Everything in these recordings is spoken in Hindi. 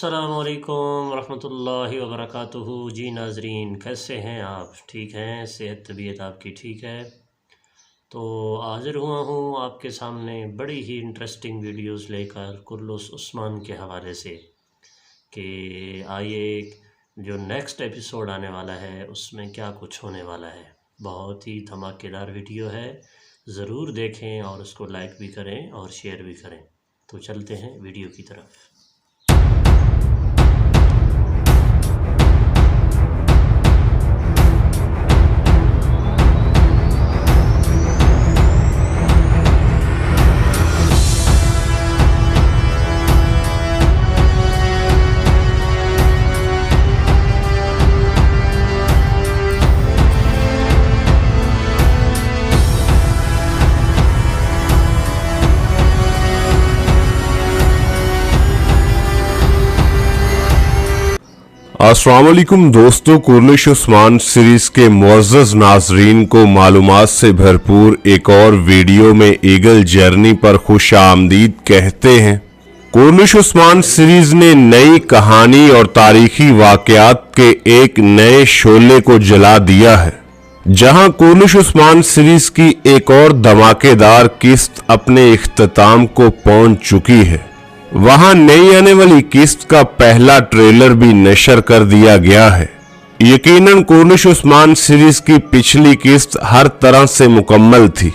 अस्सलामुअलैकुम वरहमतुल्लाहि वबरकातुहू। जी नाजरीन, कैसे हैं आप? ठीक हैं? सेहत तबीयत आपकी ठीक है? तो हाज़िर हुआ हूँ आपके सामने बड़ी ही इंटरेस्टिंग वीडियोस लेकर कुर्लुस उस्मान के हवाले से कि आइए जो नेक्स्ट एपिसोड आने वाला है उसमें क्या कुछ होने वाला है। बहुत ही धमाकेदार वीडियो है, ज़रूर देखें और उसको लाइक भी करें और शेयर भी करें। तो चलते हैं वीडियो की तरफ। अस्सलाम वालेकुम दोस्तों, कुर्लुस उस्मान सीरीज के मुअज़्ज़ज़ नाज़रीन को मालूमात से भरपूर एक और वीडियो में ईगल जर्नी पर खुश आमदीद कहते हैं। कुर्लुस उस्मान सीरीज ने नई कहानी और तारीखी वाक़यात के एक नए शोले को जला दिया है, जहां कुर्लुस उस्मान सीरीज की एक और धमाकेदार किस्त अपने इख्तिताम को पहुंच चुकी है। वहां नई आने वाली किस्त का पहला ट्रेलर भी नशर कर दिया गया है। यकीनन कुर्लुस उस्मान सीरीज की पिछली किस्त हर तरह से मुकम्मल थी,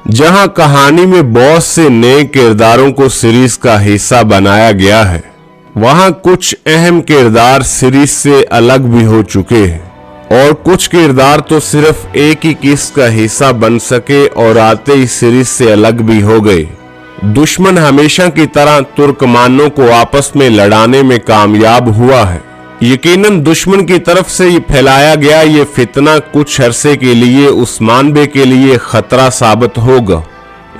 जहां कहानी में बहुत से नए किरदारों को सीरीज का हिस्सा बनाया गया है। वहां कुछ अहम किरदार सीरीज से अलग भी हो चुके हैं और कुछ किरदार तो सिर्फ एक ही किस्त का हिस्सा बन सके और आते ही सीरीज से अलग भी हो गए। दुश्मन हमेशा की तरह तुर्कमानों को आपस में लड़ाने में कामयाब हुआ है। यकीनन दुश्मन की तरफ से ये फैलाया गया ये फितना कुछ अरसे के लिए उस्मान बे के लिए खतरा साबित होगा।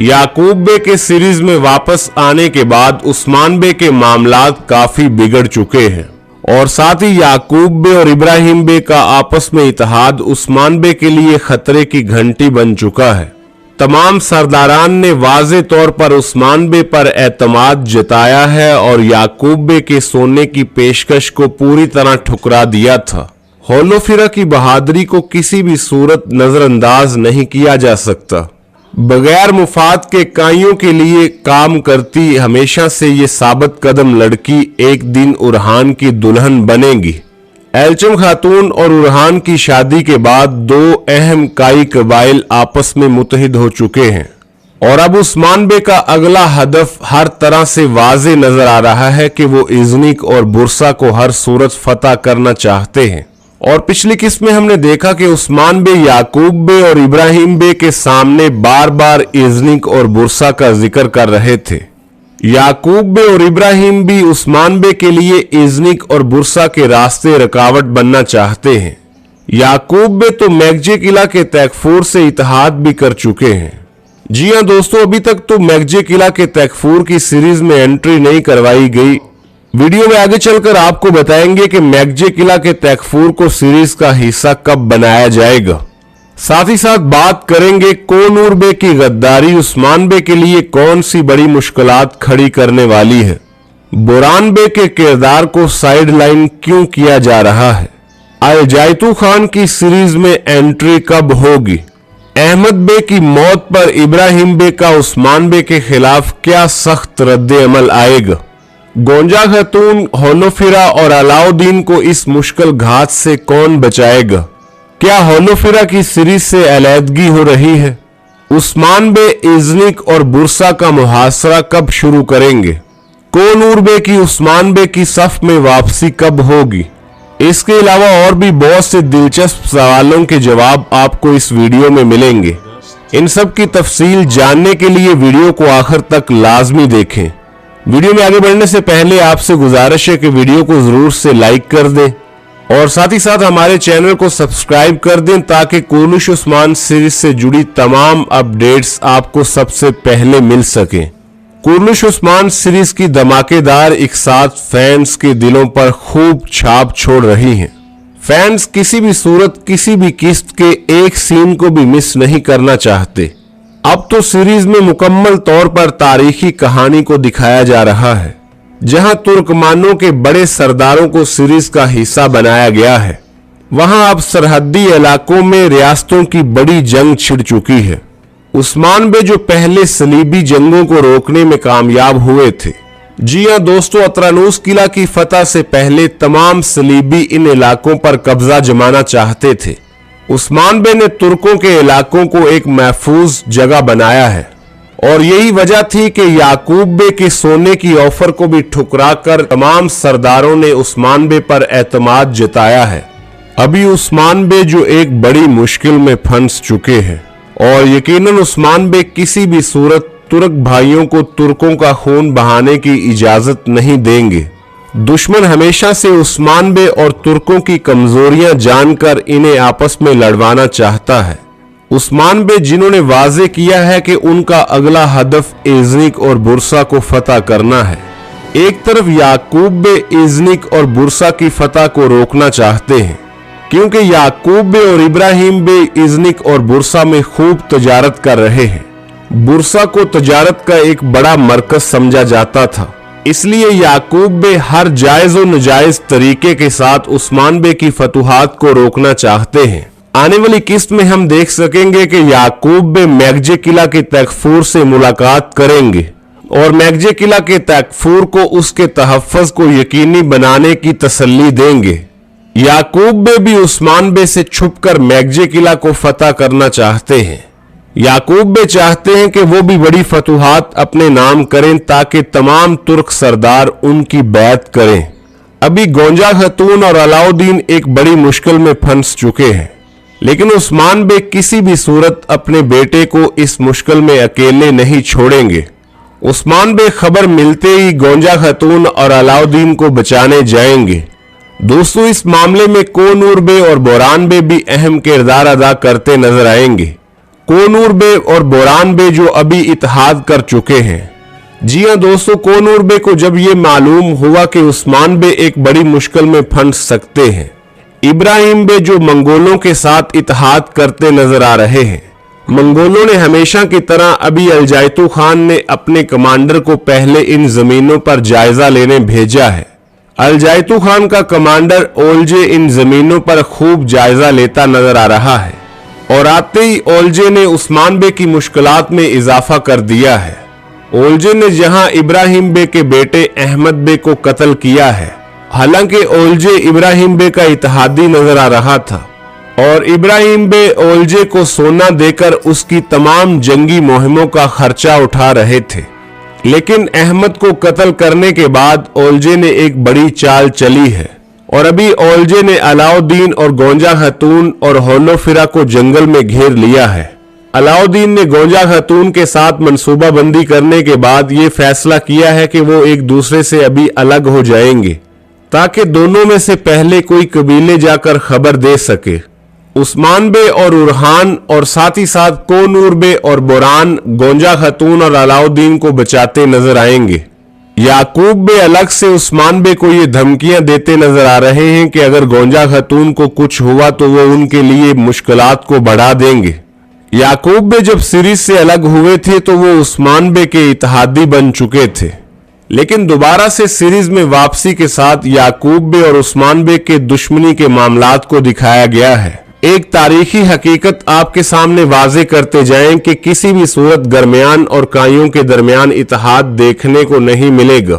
याकूब बे के सीरीज में वापस आने के बाद उस्मान बे के मामलात काफी बिगड़ चुके हैं और साथ ही याकूब बे और इब्राहिम बे का आपस में इत्तेहाद उस्मान बे के लिए खतरे की घंटी बन चुका है। तमाम सरदारान ने वाज़े तौर पर उस्मान बे पर एतमाद जताया है और याकूब बे के सोने की पेशकश को पूरी तरह ठुकरा दिया था। होलोफिरा की बहादुरी को किसी भी सूरत नजरअंदाज नहीं किया जा सकता। बगैर मुफाद के काइयों के लिए काम करती हमेशा से ये साबित कदम लड़की एक दिन उरहान की दुल्हन बनेगी। एल्चम खातून और उरहान की शादी के बाद दो अहम काई कबाइल आपस में मुत्तहिद हो चुके हैं और अब उस्मान बे का अगला हदफ हर तरह से वाज़े नजर आ रहा है कि वो इज़निक और बुरसा को हर सूरत फतह करना चाहते हैं। और पिछली किस्त में हमने देखा कि उस्मान बे याकूब बे और इब्राहिम बे के सामने बार बार इज़निक और बुरसा का जिक्र कर रहे थे। याकूब बे और इब्राहिम भी उस्मान बे के लिए इज़निक और बुरसा के रास्ते रुकावट बनना चाहते हैं। याकूब बे तो मैगजे किला के तैकफूर से इत्तेहाद भी कर चुके हैं। जी हां दोस्तों, अभी तक तो मैगजे किला के तैकफूर की सीरीज में एंट्री नहीं करवाई गई। वीडियो में आगे चलकर आपको बताएंगे कि मैगजे किला के तैकफूर को सीरीज का हिस्सा कब बनाया जाएगा। साथ ही साथ बात करेंगे कोनूर बे की गद्दारी उस्मान बे के लिए कौन सी बड़ी मुश्किलात खड़ी करने वाली है। बुरान बे के किरदार को साइड लाइन क्यों किया जा रहा है। जायतू खान की सीरीज में एंट्री कब होगी। अहमद बे की मौत पर इब्राहिम बे का उस्मान बे के खिलाफ क्या सख्त रद्द अमल आएगा। गोंजा खातून, होलोफिरा और अलाउद्दीन को इस मुश्किल घात से कौन बचाएगा। क्या होलोफिरा की सीरीज से अलहदगी हो रही है। उस्मान बे इज़निक और बुरसा का मुहासरा कब शुरू करेंगे। कोनूर बे की उस्मान बे की सफ में वापसी कब होगी। इसके अलावा और भी बहुत से दिलचस्प सवालों के जवाब आपको इस वीडियो में मिलेंगे। इन सब की तफसील जानने के लिए वीडियो को आखिर तक लाजमी देखें। वीडियो में आगे बढ़ने से पहले आपसे गुजारिश है कि वीडियो को जरूर से लाइक कर दें और साथ ही साथ हमारे चैनल को सब्सक्राइब कर दें ताकि कुर्लुस उस्मान सीरीज से जुड़ी तमाम अपडेट्स आपको सबसे पहले मिल सकें। कुर्लुस उस्मान सीरीज की धमाकेदार इकसात फैंस के दिलों पर खूब छाप छोड़ रही हैं। फैंस किसी भी सूरत किसी भी किस्त के एक सीन को भी मिस नहीं करना चाहते। अब तो सीरीज में मुकम्मल तौर पर तारीखी कहानी को दिखाया जा रहा है। जहां तुर्कमानों के बड़े सरदारों को सीरीज का हिस्सा बनाया गया है। वहां अब सरहदी इलाकों में रियासतों की बड़ी जंग छिड़ चुकी है। उस्मान बे जो पहले सलीबी जंगों को रोकने में कामयाब हुए थे। जी हां दोस्तों, अतरानूस किला की फतह से पहले तमाम सलीबी इन इलाकों पर कब्जा जमाना चाहते थे। उस्मान बे ने तुर्कों के इलाकों को एक महफूज जगह बनाया है और यही वजह थी कि याकूब बे के सोने की ऑफर को भी ठुकराकर तमाम सरदारों ने उस्मान बे पर एतमाद जताया है। अभी उस्मान बे जो एक बड़ी मुश्किल में फंस चुके हैं और यकीनन उस्मान बे किसी भी सूरत तुर्क भाइयों को तुर्कों का खून बहाने की इजाजत नहीं देंगे। दुश्मन हमेशा से उस्मान बे और तुर्कों की कमजोरियां जानकर इन्हें आपस में लड़वाना चाहता है। उस्मान बे जिन्होंने वाजे किया है कि उनका अगला हदफ इज़निक और बुरसा को फतह करना है। एक तरफ याकूब बे इज़निक और बुरसा की फतह को रोकना चाहते हैं क्योंकि याकूब बे और इब्राहिम बे इज़निक और बुरसा में खूब तजारत कर रहे हैं। बुरसा को तजारत का एक बड़ा मरकज समझा जाता था, इसलिए याकूब बे हर जायज और नजायज तरीके के साथ उस्मान बे की फतुहात को रोकना चाहते हैं। आने वाली किस्त में हम देख सकेंगे कि याकूब बे मैगजे किला के तकफूर से मुलाकात करेंगे और मैगजे किला के तकफूर को उसके तहफ़्फ़ुज़ को यकीनी बनाने की तसल्ली देंगे। याकूब बे भी उस्मान बे से छुपकर मैगजे किला को फतह करना चाहते हैं। याकूब बे चाहते हैं कि वो भी बड़ी फतुहात अपने नाम करें ताकि तमाम तुर्क सरदार उनकी बैत करें। अभी गोंजा खतून और अलाउद्दीन एक बड़ी मुश्किल में फंस चुके हैं, लेकिन उस्मान बे किसी भी सूरत अपने बेटे को इस मुश्किल में अकेले नहीं छोड़ेंगे। उस्मान बे खबर मिलते ही गोंजा खतून और अलाउद्दीन को बचाने जाएंगे। दोस्तों, इस मामले में कोनूर बे और बोरान बे भी अहम किरदार अदा करते नजर आएंगे। कोनूर बे और बोरान बे जो अभी इत्तेहाद कर चुके हैं। जी हां दोस्तों, कोनूर बे को जब ये मालूम हुआ कि उस्मान बे एक बड़ी मुश्किल में फंस सकते हैं, इब्राहिम बे जो मंगोलों के साथ इत्तेहाद करते नजर आ रहे हैं। मंगोलों ने हमेशा की तरह अभी अलजाइतू खान ने अपने कमांडर को पहले इन जमीनों पर जायजा लेने भेजा है। अलजाइतू खान का कमांडर ओलजे इन जमीनों पर खूब जायजा लेता नजर आ रहा है और आते ही ओलजे ने उस्मान बे की मुश्किलात में इजाफा कर दिया है। ओलजे ने जहां इब्राहिम बे के बेटे अहमद बे को कत्ल किया है, हालांकि ओलजे इब्राहिम बे का इत्तेहादी नजर आ रहा था और इब्राहिम बे ओलजे को सोना देकर उसकी तमाम जंगी मुहिमों का खर्चा उठा रहे थे। लेकिन अहमद को कत्ल करने के बाद ओलजे ने एक बड़ी चाल चली है और अभी ओलजे ने अलाउद्दीन और गोंजा खतून और होलोफिरा को जंगल में घेर लिया है। अलाउद्दीन ने गोंजा खतून के साथ मंसूबाबंदी करने के बाद ये फैसला किया है कि वो एक दूसरे से अभी अलग हो जाएंगे ताकि दोनों में से पहले कोई कबीले जाकर खबर दे सके। उस्मान बे और उरहान और साथ ही साथ कोनूर बे और बोरान गोंजा खतून और अलाउद्दीन को बचाते नजर आएंगे। याकूब बे अलग से उस्मान बे को ये धमकियां देते नजर आ रहे हैं कि अगर गोंजा खतून को कुछ हुआ तो वो उनके लिए मुश्किलात को बढ़ा देंगे। याकूब बे जब सीरीज से अलग हुए थे तो वो उस्मान बे के इत्तेहादी बन चुके थे, लेकिन दोबारा से सीरीज में वापसी के साथ याकूब बे और उस्मान बे के दुश्मनी के मामलात को दिखाया गया है। एक तारीखी हकीकत आपके सामने वाजे करते जाएं कि किसी भी सूरत गरमियान और काइयों के दरमियान इत्तेहाद देखने को नहीं मिलेगा,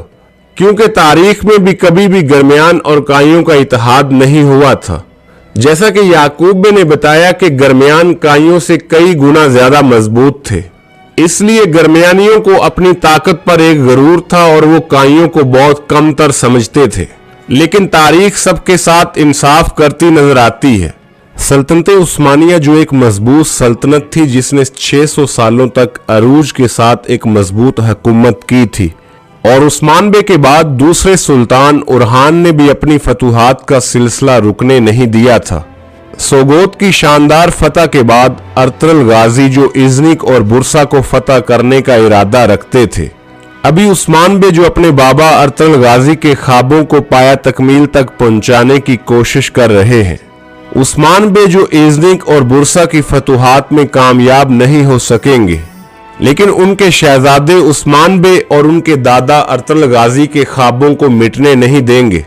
क्योंकि तारीख में भी कभी भी गरमियान और काइयों का इत्तेहाद नहीं हुआ था। जैसा कि याकूब बे ने बताया कि गरमियान काइयों से कई गुना ज्यादा मजबूत थे, इसलिए गरमियानियों को अपनी ताकत पर एक गरूर था और वो काइयों को बहुत कमतर समझते थे। लेकिन तारीख सबके साथ इंसाफ करती नजर आती है। सल्तनत उस्मानिया जो एक मजबूत सल्तनत थी जिसने 600 सालों तक अरूज के साथ एक मजबूत हुकूमत की थी, और उस्मान बे के बाद दूसरे सुल्तान उरहान ने भी अपनी फतुहात का सिलसिला रुकने नहीं दिया था। सोगोत की शानदार फतह के बाद अर्तुगरुल गाजी जो इज़निक और बुरसा को फतह करने का इरादा रखते थे, अभी उस्मान बे जो अपने बाबा अर्तुगरुल गाजी के ख्वाबों को पाया तकमील तक पहुंचाने की कोशिश कर रहे हैं। उस्मान बे जो इज़निक और बुरसा की फतुहात में कामयाब नहीं हो सकेंगे, लेकिन उनके शहजादे उस्मान बे और उनके दादा अरतल गाजी के ख्वाबों को मिटने नहीं देंगे।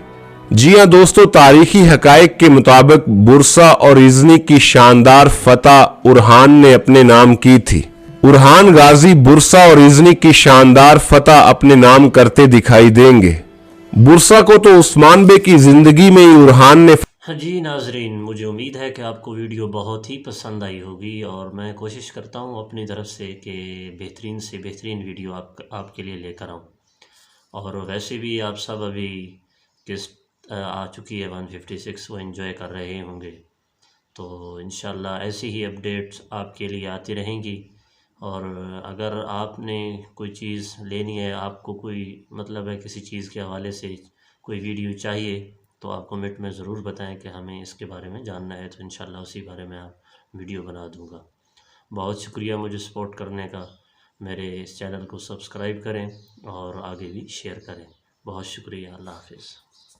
जी हां दोस्तों, तारीखी हकायक के मुताबिक बुरसा और इजनी की शानदार फतह उरहान ने अपने नाम की थी। उरहान गाजी बुरसा और इजनी की शानदार फतह अपने नाम करते दिखाई देंगे। बुरसा को तो उस्मान बे की जिंदगी में ही उरहान ने हाँ जी नाजरीन, मुझे उम्मीद है कि आपको वीडियो बहुत ही पसंद आई होगी और मैं कोशिश करता हूँ अपनी तरफ से कि बेहतरीन से बेहतरीन वीडियो आपके लिए लेकर आऊँ। और वैसे भी आप सब अभी किस्त आ चुकी है 156, वो एंजॉय कर रहे होंगे। तो इंशाल्लाह ऐसी ही अपडेट्स आपके लिए आती रहेंगी। और अगर आपने कोई चीज़ लेनी है, आपको कोई मतलब है किसी चीज़ के हवाले से कोई वीडियो चाहिए, तो आप कमेंट में ज़रूर बताएं कि हमें इसके बारे में जानना है, तो इंशाल्लाह उसी बारे में आप वीडियो बना दूंगा। बहुत शुक्रिया मुझे सपोर्ट करने का। मेरे इस चैनल को सब्सक्राइब करें और आगे भी शेयर करें। बहुत शुक्रिया। अल्लाह हाफिज़।